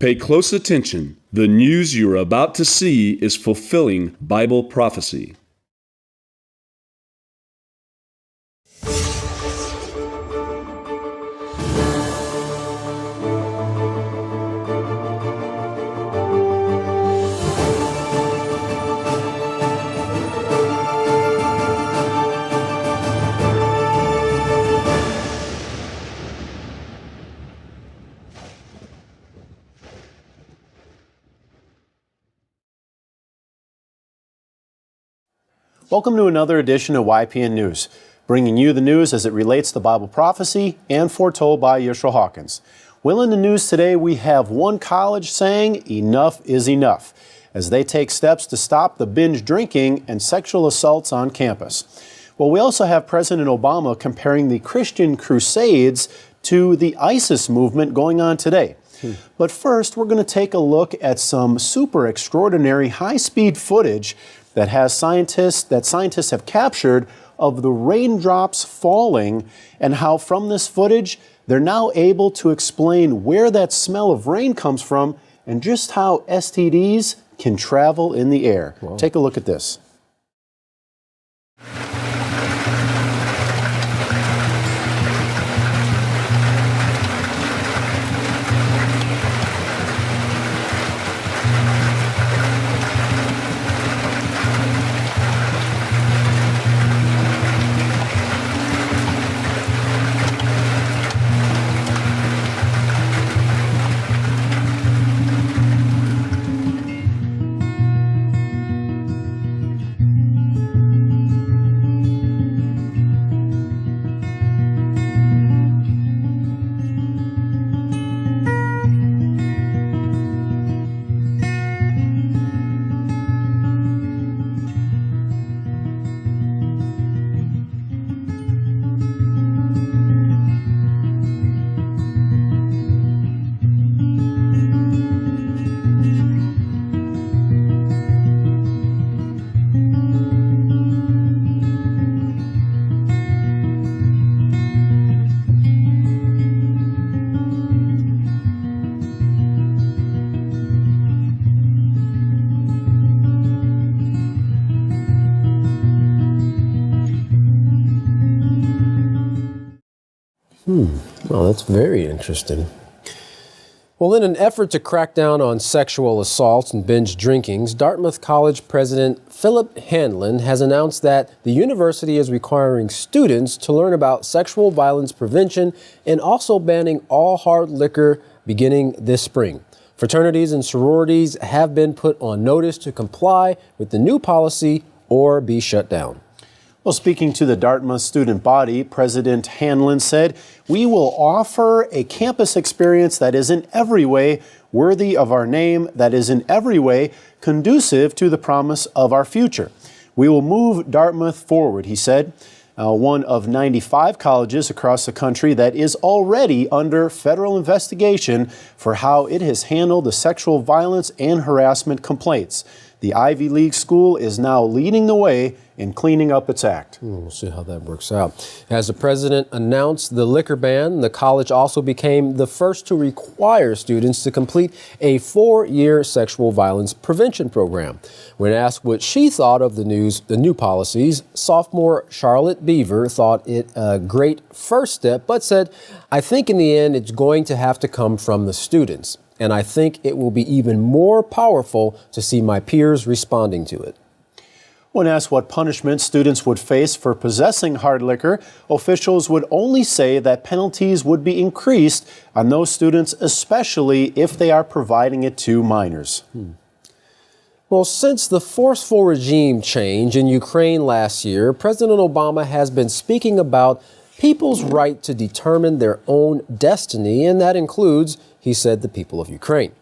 Pay close attention. The news you're about to see is fulfilling Bible prophecy. Welcome to another edition of YPN News, bringing you the news as it relates to Bible prophecy and foretold by Yeshua Hawkins. Well, in the news today, we have one college saying enough is enough as they take steps to stop the binge drinking and sexual assaults on campus. Well, we also have President Obama comparing the Christian Crusades to the ISIS movement going on today. But first, we're going to take a look at some super extraordinary high-speed footage that scientists have captured of the raindrops falling, and how from this footage they're now able to explain where that smell of rain comes from and just how STDs can travel in the air. Whoa. Take a look at this. Well, that's very interesting. Well, in an effort to crack down on sexual assaults and binge drinkings, Dartmouth College President Philip Hanlon has announced that the university is requiring students to learn about sexual violence prevention and also banning all hard liquor beginning this spring. Fraternities and sororities have been put on notice to comply with the new policy or be shut down. Well, speaking to the Dartmouth student body, President Hanlon said, "We will offer a campus experience that is in every way worthy of our name, that is in every way conducive to the promise of our future. We will move Dartmouth forward," he said. One of 95 colleges across the country that is already under federal investigation for how it has handled the sexual violence and harassment complaints. The Ivy League school is now leading the way in cleaning up its act. We'll see how that works out. As the president announced the liquor ban, the college also became the first to require students to complete a 4-year sexual violence prevention program. When asked what she thought of the new policies, sophomore Charlotte Beaver thought it a great first step, but said, "I think in the end it's going to have to come from the students. And I think it will be even more powerful to see my peers responding to it." When asked what punishment students would face for possessing hard liquor, officials would only say that penalties would be increased on those students, especially if they are providing it to minors. Well, since the forceful regime change in Ukraine last year, President Obama has been speaking about people's right to determine their own destiny, and that includes, he said, the people of Ukraine.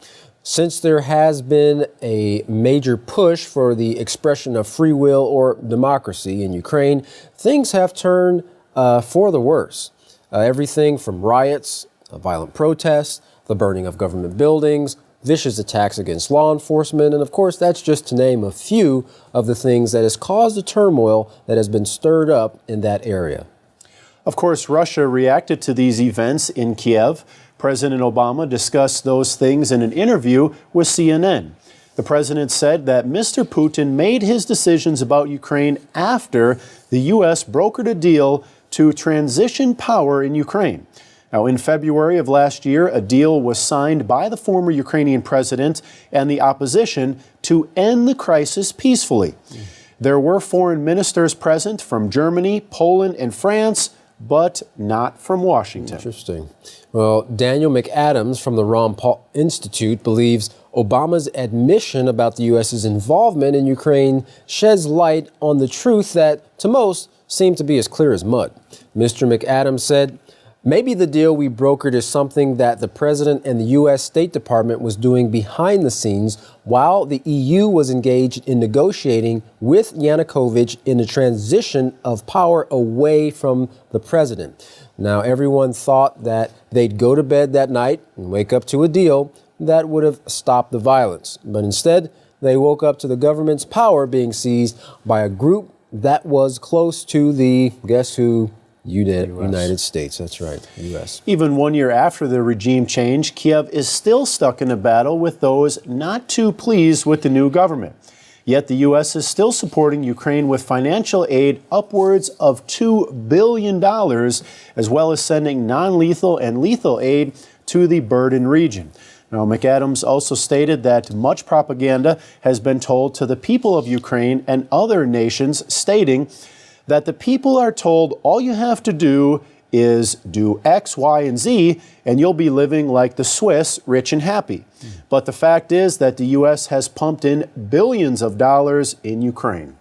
Since there has been a major push for the expression of free will or democracy in Ukraine, things have turned for the worse. Everything from riots, violent protests, the burning of government buildings, vicious attacks against law enforcement, and of course that's just to name a few of the things that has caused the turmoil that has been stirred up in that area. Of course, Russia reacted to these events in Kiev. President Obama discussed those things in an interview with CNN. The president said that Mr. Putin made his decisions about Ukraine after the U.S. brokered a deal to transition power in Ukraine. Now, in February of last year, a deal was signed by the former Ukrainian president and the opposition to end the crisis peacefully. There were foreign ministers present from Germany, Poland, and France, but not from Washington. Interesting. Well, Daniel McAdams from the Ron Paul Institute believes Obama's admission about the U.S.'s involvement in Ukraine sheds light on the truth that, to most, seemed to be as clear as mud. Mr. McAdams said, "Maybe the deal we brokered is something that the president and the U.S. State Department was doing behind the scenes while the EU was engaged in negotiating with Yanukovych in the transition of power away from the president." Now, everyone thought that they'd go to bed that night and wake up to a deal that would have stopped the violence. But instead, they woke up to the government's power being seized by a group that was close to the, guess who? United States. That's right, U.S. Even 1 year after the regime change, Kiev is still stuck in a battle with those not too pleased with the new government. Yet the U.S. is still supporting Ukraine with financial aid upwards of $2 billion, as well as sending non-lethal and lethal aid to the burdened region. Now, McAdams also stated that much propaganda has been told to the people of Ukraine and other nations, stating that the people are told all you have to do is do X, Y, and Z, and you'll be living like the Swiss, rich and happy. But the fact is that the U.S. has pumped in billions of dollars in Ukraine.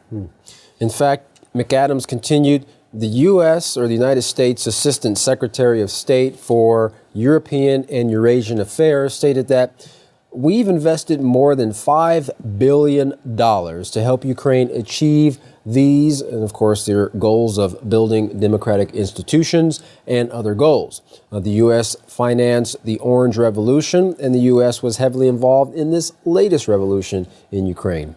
In fact, McAdams continued, the U.S. or the United States Assistant Secretary of State for European and Eurasian Affairs stated that we've invested more than $5 billion to help Ukraine achieve these, and of course, their goals of building democratic institutions and other goals. The U.S. financed the Orange Revolution, and the U.S. was heavily involved in this latest revolution in Ukraine.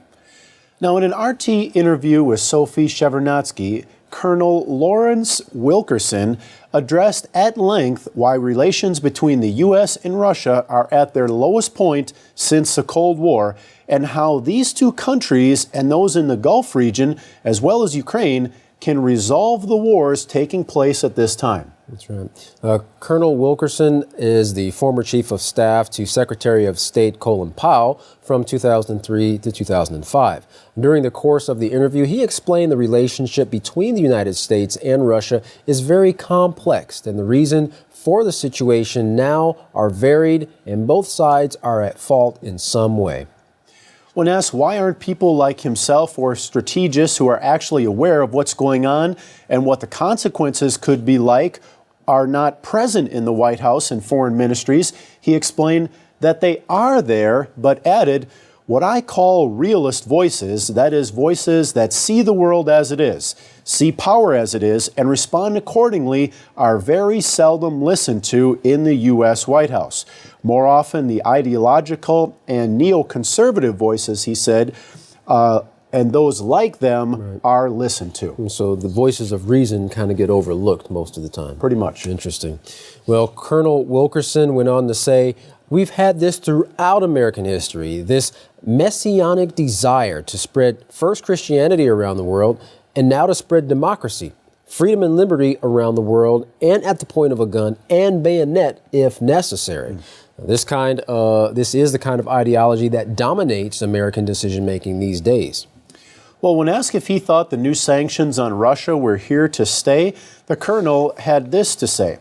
Now, in an RT interview with Sophie Shevardnadze, Colonel Lawrence Wilkerson addressed at length why relations between the U.S. and Russia are at their lowest point since the Cold War, and how these two countries and those in the Gulf region, as well as Ukraine, can resolve the wars taking place at this time. That's right. Colonel Wilkerson is the former chief of staff to Secretary of State Colin Powell from 2003 to 2005. During the course of the interview, he explained the relationship between the United States and Russia is very complex, and the reason for the situation now are varied, and both sides are at fault in some way. When asked why aren't people like himself or strategists who are actually aware of what's going on and what the consequences could be like are not present in the White House and foreign ministries, he explained that they are there, but added, what I call realist voices, that is, voices that see the world as it is, see power as it is, and respond accordingly, are very seldom listened to in the U.S. White House. More often, the ideological and neoconservative voices, he said, and those like them are listened to. And so the voices of reason kind of get overlooked most of the time. Pretty much. Interesting. Well, Colonel Wilkerson went on to say, we've had this throughout American history, this messianic desire to spread first Christianity around the world, and now to spread democracy, freedom and liberty around the world, and at the point of a gun and bayonet if necessary. This is the kind of ideology that dominates American decision-making these days. Well, when asked if he thought the new sanctions on Russia were here to stay, the colonel had this to say.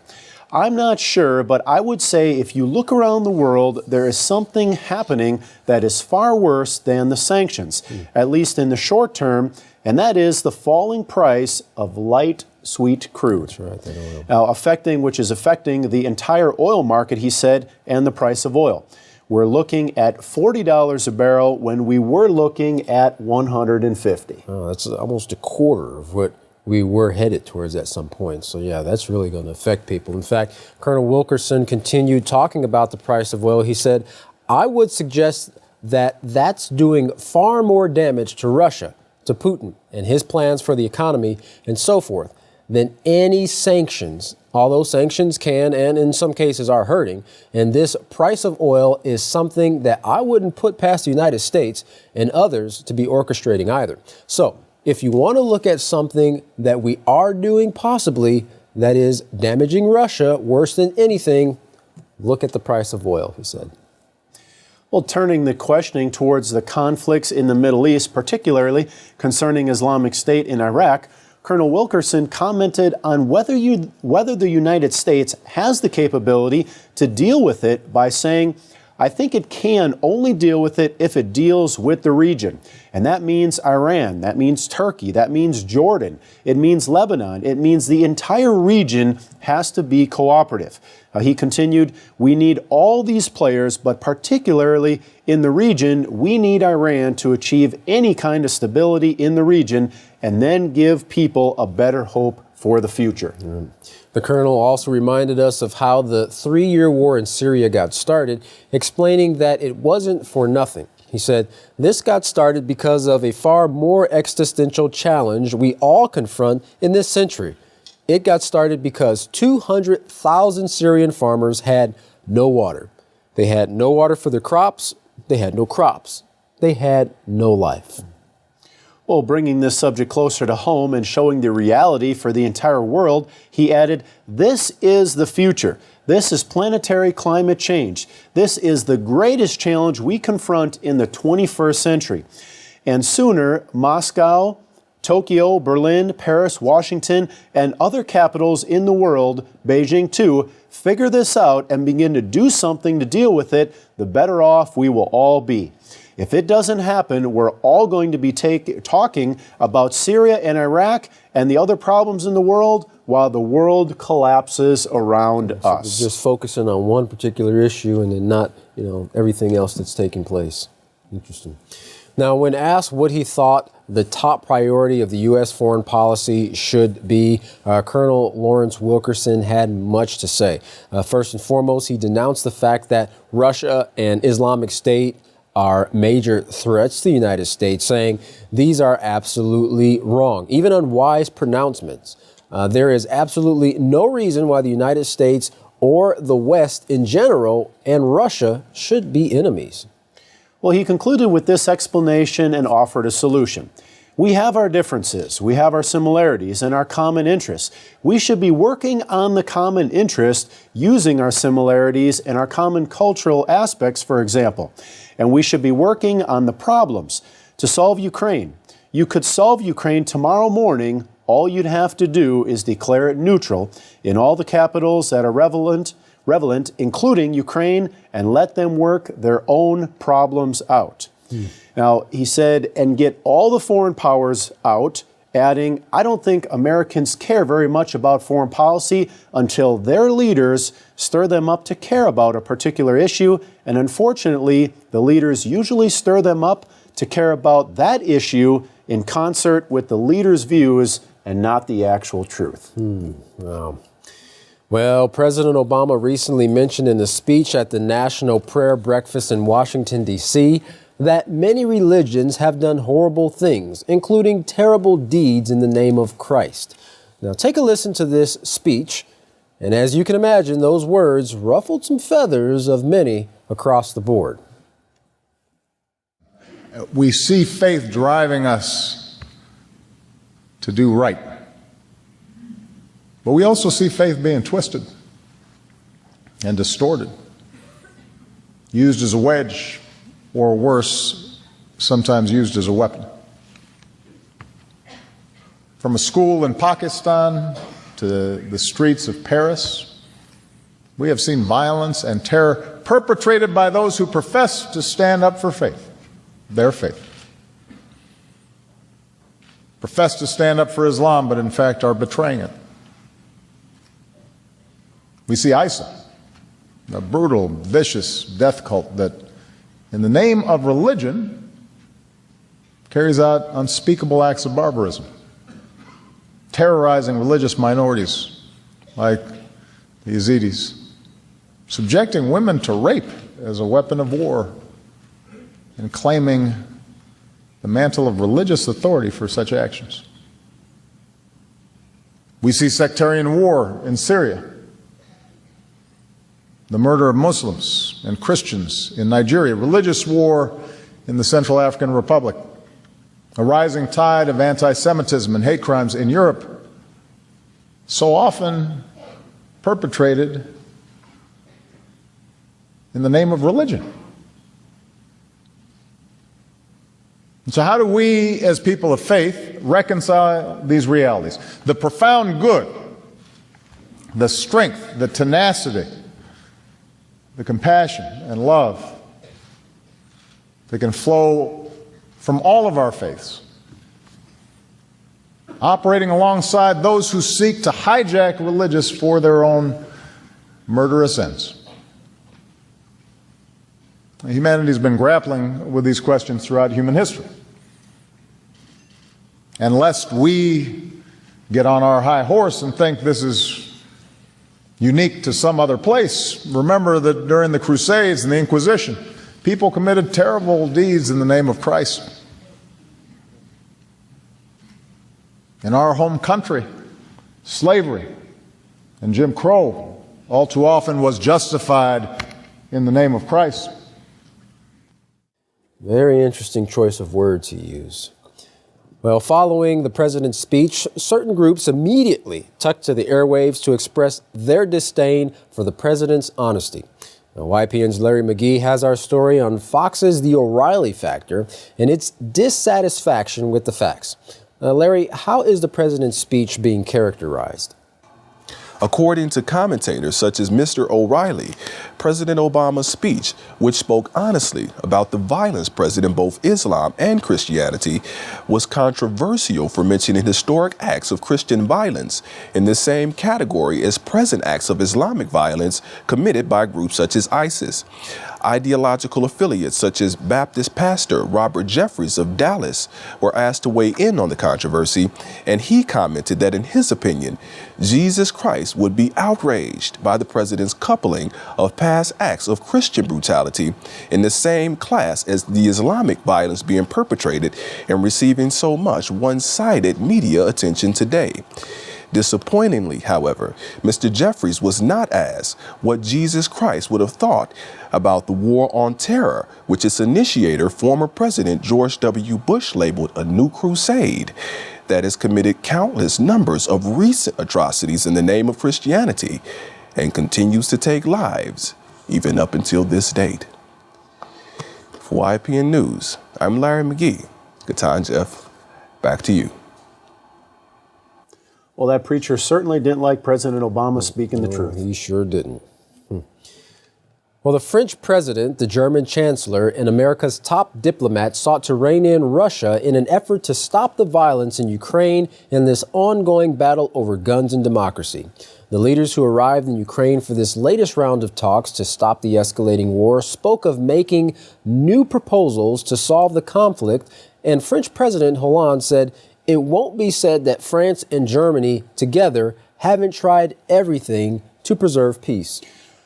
I'm not sure, but I would say if you look around the world, there is something happening that is far worse than the sanctions, at least in the short term, and that is the falling price of light, sweet crude. That's right, that oil. Now, which is affecting the entire oil market, he said, and the price of oil. We're looking at $40 a barrel when we were looking at $150. Oh, that's almost a quarter of what we were headed towards at some point. So yeah, that's really going to affect people. In fact, Colonel Wilkerson continued talking about the price of oil. He said, I would suggest that that's doing far more damage to Russia, to Putin and his plans for the economy and so forth than any sanctions Although sanctions can and in some cases are hurting, and this price of oil is something that I wouldn't put past the United States and others to be orchestrating either. So if you want to look at something that we are doing possibly that is damaging Russia worse than anything, look at the price of oil, he said. Well, turning the questioning towards the conflicts in the Middle East, particularly concerning Islamic State in Iraq, Colonel Wilkerson commented on whether the United States has the capability to deal with it by saying, I think it can only deal with it if it deals with the region. And that means Iran, that means Turkey, that means Jordan, it means Lebanon, it means the entire region has to be cooperative. He continued, we need all these players, but particularly in the region, we need Iran to achieve any kind of stability in the region and then give people a better hope for the future. The colonel also reminded us of how the 3-year war in Syria got started, explaining that it wasn't for nothing. He said, this got started because of a far more existential challenge we all confront in this century. It got started because 200,000 Syrian farmers had no water. They had no water for their crops. They had no crops. They had no life. Well, bringing this subject closer to home and showing the reality for the entire world, he added, this is the future. This is planetary climate change. This is the greatest challenge we confront in the 21st century. And sooner, Moscow, Tokyo, Berlin, Paris, Washington, and other capitals in the world, Beijing too, figure this out and begin to do something to deal with it, the better off we will all be. If it doesn't happen, we're all going to be talking about Syria and Iraq and the other problems in the world while the world collapses around us. Just focusing on one particular issue and then not, everything else that's taking place. Interesting. Now, when asked what he thought the top priority of the U.S. foreign policy should be, Colonel Lawrence Wilkerson had much to say. First and foremost, he denounced the fact that Russia and Islamic State are major threats to the United States, saying these are absolutely wrong, even unwise pronouncements. There is absolutely no reason why the United States or the West in general and Russia should be enemies. Well, he concluded with this explanation and offered a solution. We have our differences, we have our similarities and our common interests. We should be working on the common interest using our similarities and our common cultural aspects, for example. And we should be working on the problems to solve Ukraine. You could solve Ukraine tomorrow morning. All you'd have to do is declare it neutral in all the capitals that are relevant, including Ukraine, and let them work their own problems out. Now, he said, and get all the foreign powers out, adding, I don't think Americans care very much about foreign policy until their leaders stir them up to care about a particular issue. And unfortunately, the leaders usually stir them up to care about that issue in concert with the leaders' views and not the actual truth. Wow. Well, President Obama recently mentioned in a speech at the National Prayer Breakfast in Washington, D.C., that many religions have done horrible things, including terrible deeds in the name of Christ. Now, take a listen to this speech, and as you can imagine, those words ruffled some feathers of many across the board. We see faith driving us to do right. But we also see faith being twisted and distorted, used as a wedge, or worse, sometimes used as a weapon. From a school in Pakistan to the streets of Paris, we have seen violence and terror perpetrated by those who profess to stand up for faith, their faith. Profess to stand up for Islam, but in fact are betraying it. We see ISIL, a brutal, vicious death cult that, in the name of religion, carries out unspeakable acts of barbarism, terrorizing religious minorities like the Yazidis, subjecting women to rape as a weapon of war, and claiming the mantle of religious authority for such actions. We see sectarian war in Syria, the murder of Muslims and Christians in Nigeria, religious war in the Central African Republic, a rising tide of anti-Semitism and hate crimes in Europe, so often perpetrated in the name of religion. And so how do we, as people of faith, reconcile these realities? The profound good, the strength, the tenacity, the compassion and love that can flow from all of our faiths, operating alongside those who seek to hijack religious for their own murderous ends. Humanity's been grappling with these questions throughout human history. And lest we get on our high horse and think this is unique to some other place, remember that during the Crusades and the Inquisition, people committed terrible deeds in the name of Christ. In our home country, slavery and Jim Crow all too often was justified in the name of Christ. Very interesting choice of words he used. Well, following the president's speech, certain groups immediately took to the airwaves to express their disdain for the president's honesty. Now, YPN's Larry McGee has our story on Fox's The O'Reilly Factor and its dissatisfaction with the facts. Larry, how is the president's speech being characterized? According to commentators such as Mr. O'Reilly, President Obama's speech, which spoke honestly about the violence present in both Islam and Christianity, was controversial for mentioning historic acts of Christian violence in the same category as present acts of Islamic violence committed by groups such as ISIS. Ideological affiliates such as Baptist pastor Robert Jeffries of Dallas were asked to weigh in on the controversy, and he commented that in his opinion, Jesus Christ would be outraged by the president's coupling of past acts of Christian brutality in the same class as the Islamic violence being perpetrated and receiving so much one-sided media attention today. Disappointingly, however, Mr. Jeffries was not asked what Jesus Christ would have thought about the war on terror, which its initiator, former President George W. Bush, labeled a new crusade that has committed countless numbers of recent atrocities in the name of Christianity and continues to take lives even up until this date. For YPN News, I'm Larry McGee. Good time, Jeff. Back to you. Well, that preacher certainly didn't like President Obama speaking the truth. He sure didn't. Well, the French president, the German chancellor, and America's top diplomat sought to rein in Russia in an effort to stop the violence in Ukraine and this ongoing battle over guns and democracy. The leaders who arrived in Ukraine for this latest round of talks to stop the escalating war spoke of making new proposals to solve the conflict, and French President Hollande said, "It won't be said that France and Germany together haven't tried everything to preserve peace."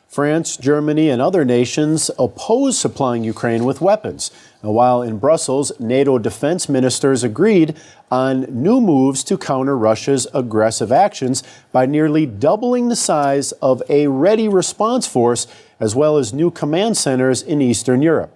France, Germany, and other nations oppose supplying Ukraine with weapons. Now, while in Brussels, NATO defense ministers agreed on new moves to counter Russia's aggressive actions by nearly doubling the size of a ready response force, as well as new command centers in Eastern Europe.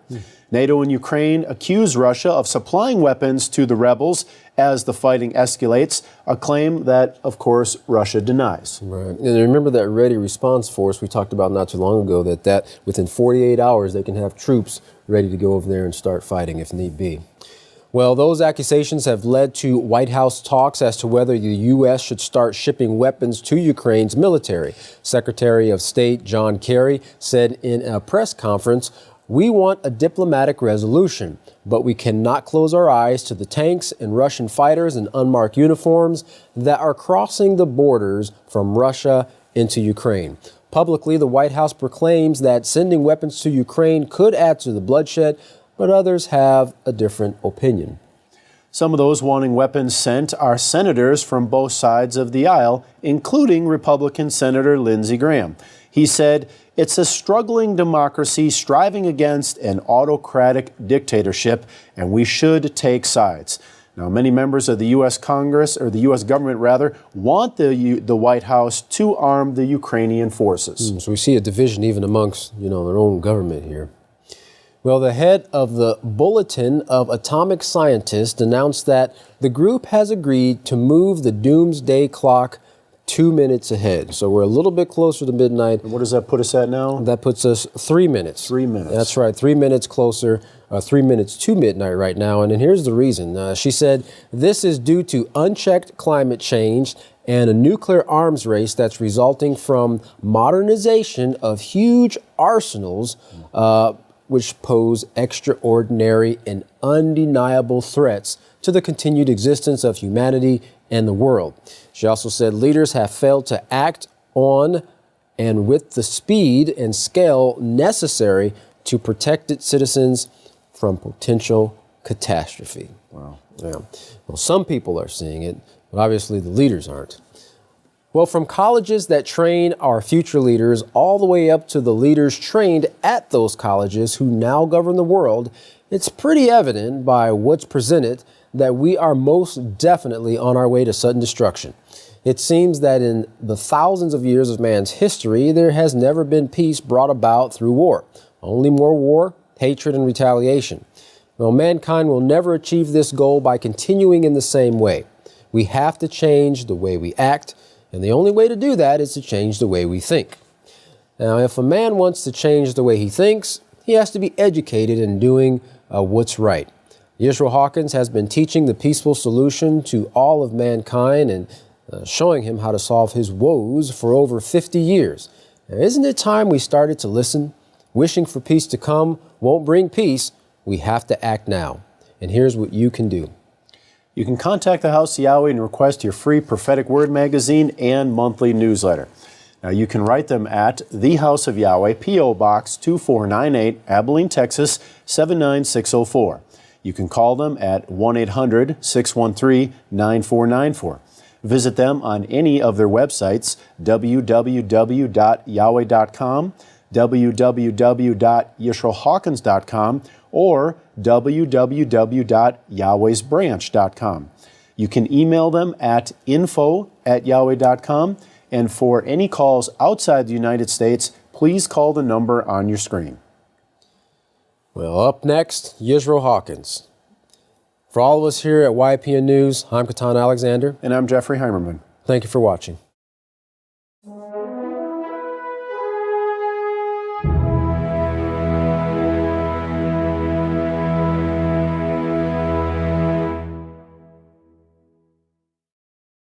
NATO and Ukraine accuse Russia of supplying weapons to the rebels as the fighting escalates, a claim that, of course, Russia denies. Right. And remember that ready response force we talked about not too long ago, that within 48 hours they can have troops ready to go over there and start fighting if need be. Well, those accusations have led to White House talks as to whether the U.S. should start shipping weapons to Ukraine's military. Secretary of State John Kerry said in a press conference, "We want a diplomatic resolution, but we cannot close our eyes to the tanks and Russian fighters in unmarked uniforms that are crossing the borders from Russia into Ukraine." Publicly, the White House proclaims that sending weapons to Ukraine could add to the bloodshed, but others have a different opinion. Some of those wanting weapons sent are senators from both sides of the aisle, including Republican Senator Lindsey Graham. He said, "It's a struggling democracy striving against an autocratic dictatorship, and we should take sides." Now, many members of the U.S. Congress, or the U.S. government rather, want the White House to arm the Ukrainian forces. So we see a division even amongst, their own government here. Well, the head of the Bulletin of Atomic Scientists announced that the group has agreed to move the doomsday clock 2 minutes ahead. So we're a little bit closer to midnight. And what does that put us at now? That puts us 3 minutes. 3 minutes. That's right, 3 minutes closer, 3 minutes to midnight right now. And here's the reason. She said this is due to unchecked climate change and a nuclear arms race that's resulting from modernization of huge arsenals, which pose extraordinary and undeniable threats to the continued existence of humanity and the world. She also said leaders have failed to act on and with the speed and scale necessary to protect its citizens from potential catastrophe. Wow. Yeah. Well, some people are seeing it, but obviously the leaders aren't. Well, from colleges that train our future leaders all the way up to the leaders trained at those colleges who now govern the world, it's pretty evident by what's presented that we are most definitely on our way to sudden destruction. It seems that in the thousands of years of man's history, there has never been peace brought about through war. Only more war, hatred, and retaliation. Well, mankind will never achieve this goal by continuing in the same way. We have to change the way we act, and the only way to do that is to change the way we think. Now, if a man wants to change the way he thinks, he has to be educated in doing what's right. Yisrael Hawkins has been teaching the peaceful solution to all of mankind and showing him how to solve his woes for over 50 years. Now, isn't it time we started to listen? Wishing for peace to come won't bring peace. We have to act now. And here's what you can do. You can contact the House of Yahweh and request your free Prophetic Word magazine and monthly newsletter. Now, you can write them at The House of Yahweh, P.O. Box 2498, Abilene, Texas 79604. You can call them at 1-800-613-9494. Visit them on any of their websites, www.yahweh.com, www.yisraelhawkins.com, or www.yahwehsbranch.com. You can email them at info@yahweh.com, and for any calls outside the United States, please call the number on your screen. Well, up next, Yisrael Hawkins. For all of us here at YPN News, I'm Katan Alexander. And I'm Jeffrey Heimerman. Thank you for watching.